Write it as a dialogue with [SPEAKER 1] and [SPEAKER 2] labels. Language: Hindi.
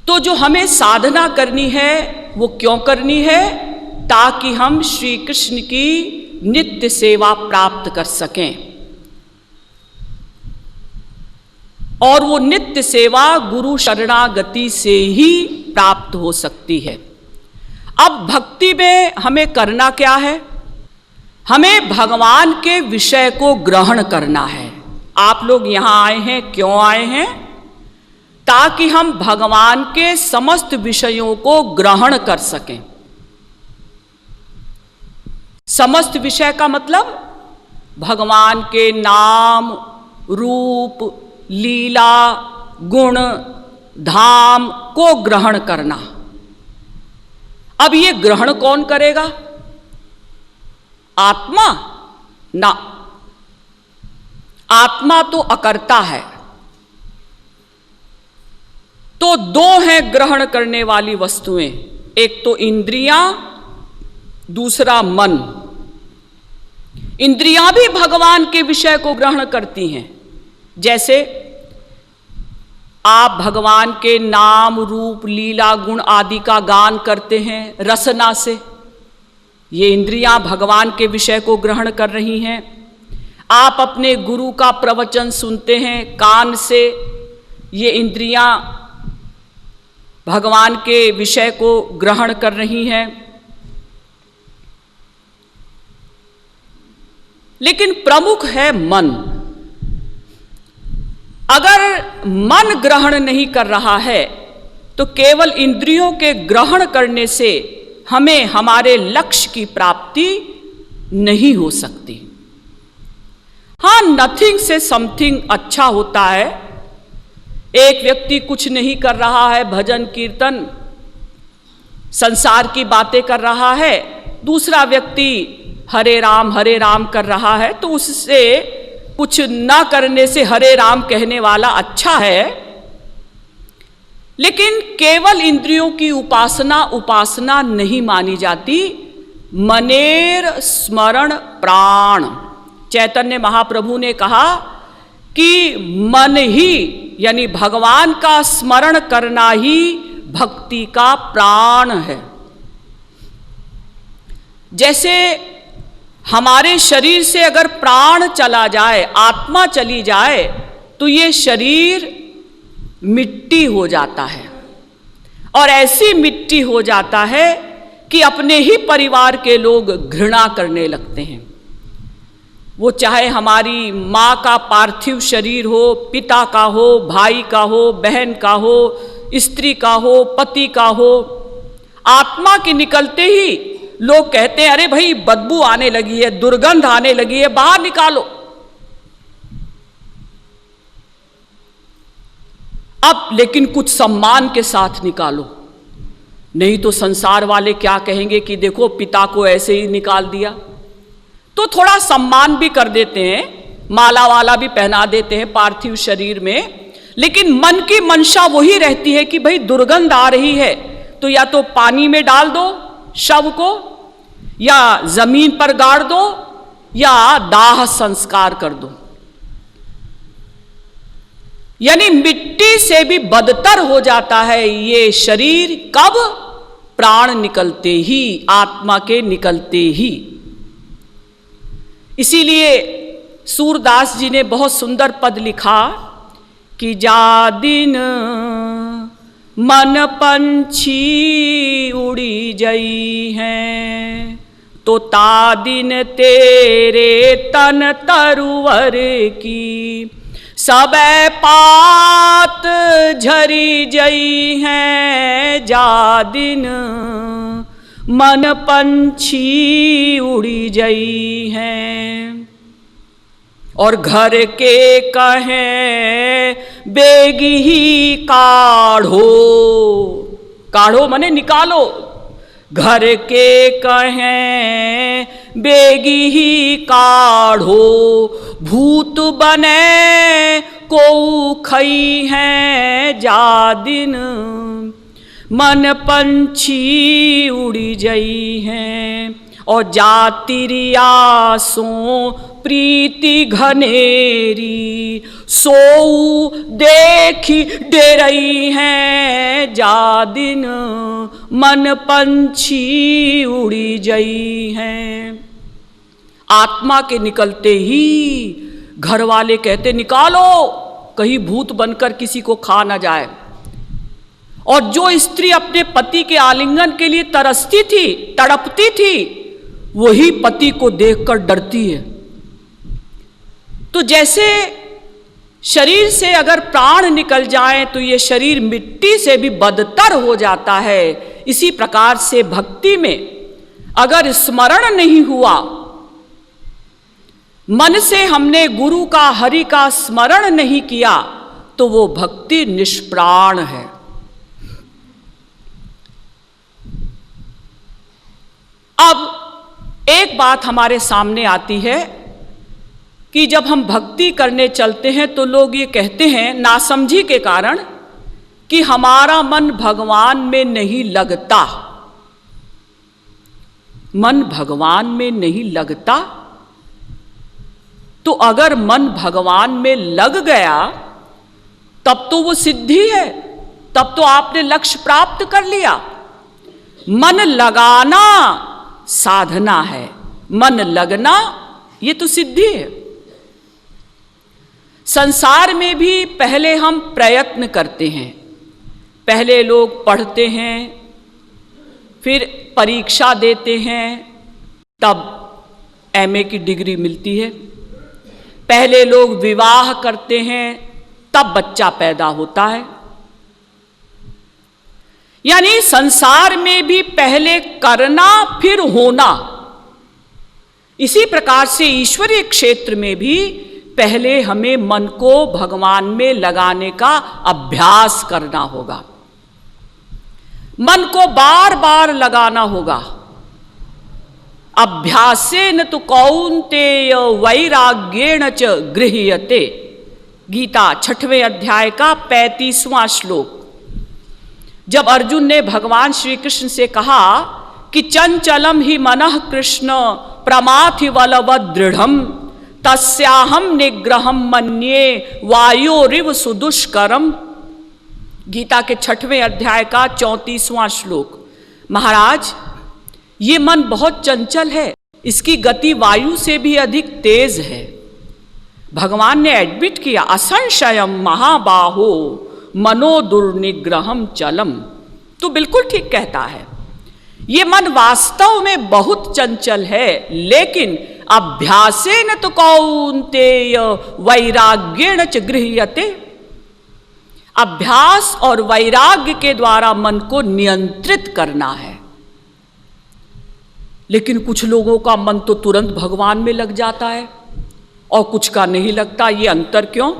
[SPEAKER 1] तो जो हमें साधना करनी है वो क्यों करनी है? ताकि हम श्री कृष्ण की नित्य सेवा प्राप्त कर सकें। और वो नित्य सेवा गुरु शरणागति से ही प्राप्त हो सकती है। अब भक्ति में हमें करना क्या है? हमें भगवान के विषय को ग्रहण करना है। आप लोग यहाँ आए हैं, क्यों आए हैं? ताकि हम भगवान के समस्त विषयों को ग्रहण कर सकें। समस्त विषय का मतलब भगवान के नाम, रूप, लीला, गुण, धाम को ग्रहण करना। अब ये ग्रहण कौन करेगा? आत्मा? ना, आत्मा तो अकर्ता है। तो दो हैं ग्रहण करने वाली वस्तुएं, एक तो इंद्रियां, दूसरा मन। इंद्रियां भी भगवान के विषय को ग्रहण करती हैं। जैसे आप भगवान के नाम, रूप, लीला, गुण आदि का गान करते हैं रसना से, ये इंद्रियां भगवान के विषय को ग्रहण कर रही हैं। आप अपने गुरु का प्रवचन सुनते हैं कान से, ये इंद्रियां भगवान के विषय को ग्रहण कर रही हैं। लेकिन प्रमुख है मन। अगर मन ग्रहण नहीं कर रहा है तो केवल इंद्रियों के ग्रहण करने से हमें हमारे लक्ष्य की प्राप्ति नहीं हो सकती। हाँ, नथिंग से समथिंग अच्छा होता है। एक व्यक्ति कुछ नहीं कर रहा है, भजन कीर्तन संसार की बातें कर रहा है, दूसरा व्यक्ति हरे राम कर रहा है, तो उससे कुछ ना करने से हरे राम कहने वाला अच्छा है। लेकिन केवल इंद्रियों की उपासना नहीं मानी जाती। मनेर स्मरण प्राण, चैतन्य महाप्रभु ने कहा कि मन ही यानी भगवान का स्मरण करना ही भक्ति का प्राण है। जैसे हमारे शरीर से अगर प्राण चला जाए, आत्मा चली जाए, तो ये शरीर मिट्टी हो जाता है। और ऐसी मिट्टी हो जाता है कि अपने ही परिवार के लोग घृणा करने लगते हैं। वो चाहे हमारी माँ का पार्थिव शरीर हो, पिता का हो, भाई का हो, बहन का हो, स्त्री का हो, पति का हो, आत्मा के निकलते ही लोग कहते हैं अरे भाई बदबू आने लगी है, दुर्गंध आने लगी है, बाहर निकालो। अब लेकिन कुछ सम्मान के साथ निकालो, नहीं तो संसार वाले क्या कहेंगे कि देखो पिता को ऐसे ही निकाल दिया। तो थोड़ा सम्मान भी कर देते हैं, माला वाला भी पहना देते हैं पार्थिव शरीर में। लेकिन मन की मंशा वही रहती है कि भाई दुर्गंध आ रही है तो या तो पानी में डाल दो शव को, या जमीन पर गाड़ दो, या दाह संस्कार कर दो। यानी मिट्टी से भी बदतर हो जाता है ये शरीर, कब? प्राण निकलते ही, आत्मा के निकलते ही। इसीलिए सूरदास जी ने बहुत सुंदर पद लिखा कि जा दिन मन पंछी उड़ी जई हैं, तो ता दिन तेरे तन तरुवर की सबे पात झरी जई हैं। जा दिन मन पंछी उड़ी जई हैं, और घर के कहें बेगी ही काढ़ो, काढ़ो मने निकालो। घर के कहें बेगी ही काढ़ो, भूत बने को खई है। जा दिन मन पंछी उड़ी जई हैं, और जातिरियासों प्रीति घनेरी, सोऊ देखी डेरई हैं, जा दिन मन पंछी उड़ी जई हैं। आत्मा के निकलते ही घर वाले कहते निकालो, कहीं भूत बनकर किसी को खा ना जाए। और जो स्त्री अपने पति के आलिंगन के लिए तरसती थी, तड़पती थी, वही पति को देखकर डरती है। तो जैसे शरीर से अगर प्राण निकल जाए तो ये शरीर मिट्टी से भी बदतर हो जाता है, इसी प्रकार से भक्ति में अगर स्मरण नहीं हुआ, मन से हमने गुरु का, हरि का स्मरण नहीं किया, तो वो भक्ति निष्प्राण है। अब एक बात हमारे सामने आती है कि जब हम भक्ति करने चलते हैं तो लोग ये कहते हैं नासमझी के कारण कि हमारा मन भगवान में नहीं लगता। मन भगवान में नहीं लगता, तो अगर मन भगवान में लग गया तब तो वो सिद्धि है, तब तो आपने लक्ष्य प्राप्त कर लिया। मन लगाना साधना है, मन लगना ये तो सिद्धि है। संसार में भी पहले हम प्रयत्न करते हैं, पहले लोग पढ़ते हैं, फिर परीक्षा देते हैं, तब एमए की डिग्री मिलती है। पहले लोग विवाह करते हैं, तब बच्चा पैदा होता है। यानी संसार में भी पहले करना फिर होना। इसी प्रकार से ईश्वरीय क्षेत्र में भी पहले हमें मन को भगवान में लगाने का अभ्यास करना होगा, मन को बार बार लगाना होगा। अभ्यासेन तु कौन्तेय वैराग्येण च गृह्यते। गीता 6वें अध्याय का 35वां श्लोक। जब अर्जुन ने भगवान श्री कृष्ण से कहा कि चंचलम ही मनः कृष्ण प्रमाथि बलवद दृढ़म तस्याहम निग्रहम मन्ये वायोरिव सुदुष्करम। गीता के 6वें अध्याय का 34वां श्लोक। महाराज, ये मन बहुत चंचल है, इसकी गति वायु से भी अधिक तेज है। भगवान ने एडमिट किया, असंशयम महाबाहो मनो दुर्निग्रहम चलम। तो बिल्कुल ठीक कहता है, ये मन वास्तव में बहुत चंचल है, लेकिन अभ्यासेन तो कौन्तेय वैराग्येण च गृह्यते। अभ्यास और वैराग्य के द्वारा मन को नियंत्रित करना है। लेकिन कुछ लोगों का मन तो तुरंत भगवान में लग जाता है और कुछ का नहीं लगता। ये अंतर क्यों?